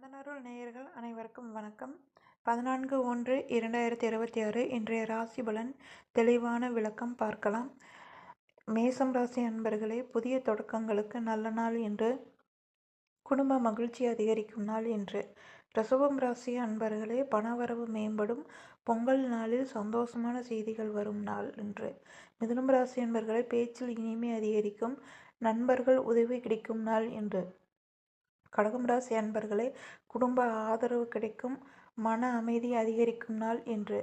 அதனருள் நேயர்கள் அனைவருக்கும் வணக்கம். 14/1/2026 இன்றைய ராசி பலன் தெளிவான விளக்கம் பார்க்கலாம். மேசம் ராசி அன்பர்களே, புதிய தொடக்கங்களுக்கு நல்ல நாள் என்று, குடும்ப மகிழ்ச்சி அதிகரிக்கும் நாள் என்று. ரிஷபம் ராசி அன்பர்களே, பணவரவு மேம்படும், பொங்கல் நாளில் சந்தோஷமான செய்திகள் வரும் நாள் என்று. மிதுனம் ராசி அன்பர்களே, பேச்சில் இனிமை அதிகரிக்கும், நண்பர்கள் உதவி கிடைக்கும் நாள் என்று. கடகம் ராசி அன்பர்களே, குடும்ப ஆதரவு கிடைக்கும், மன அமைதி அதிகரிக்கும் நாள் என்று.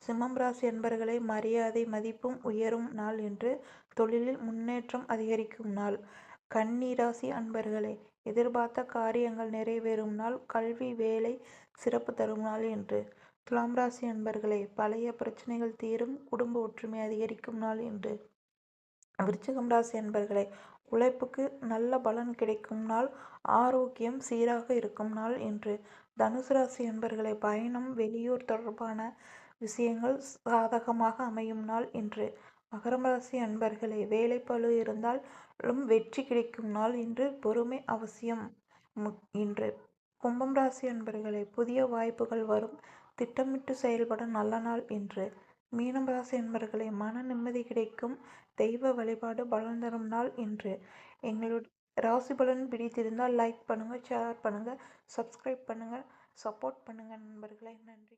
சிம்மம் ராசி அன்பர்களே, மரியாதை மதிப்பும் உயரும் நாள் என்று, தொழிலில் முன்னேற்றம் அதிகரிக்கும் நாள். கன்னி ராசி அன்பர்களே, எதிர்பார்த்த காரியங்கள் நிறைவேறும் நாள், கல்வி வேலை சிறப்பு தரும் நாள் என்று. துலாம் ராசி அன்பர்களே, பழைய பிரச்சனைகள் தீரும், குடும்ப ஒற்றுமை அதிகரிக்கும் நாள் என்று. விருச்சிகம் ராசி அன்பர்களே, உழைப்புக்கு நல்ல பலன் கிடைக்கும் நாள், ஆரோக்கியம் சீராக இருக்கும் நாள் என்று. தனுசு ராசி அன்பர்களே, பயணம் வெளியூர் தொடர்பான விஷயங்கள் சாதகமாக அமையும் நாள் என்று. மகரம் ராசி அன்பர்களே, வேலைப்பளு இருந்தாலும் வெற்றி கிடைக்கும் நாள் என்று, பொறுமை அவசியம் என்று. கும்பம் ராசி அன்பர்களே, புதிய வாய்ப்புகள் வரும், திட்டமிட்டு செயல்பட நல்ல நாள் என்று. மீனம் ராசி அன்பர்களே, மன நிம்மதி கிடைக்கும், தெய்வ வழிபாடு பலன் தரும் நாள் என்று. எங்களுடைய ராசி பலன் பிடித்திருந்தால் லைக் பண்ணுங்கள், ஷேர் பண்ணுங்கள், சப்ஸ்கிரைப் பண்ணுங்கள், சப்போர்ட் பண்ணுங்கள் நண்பர்களே. நன்றி.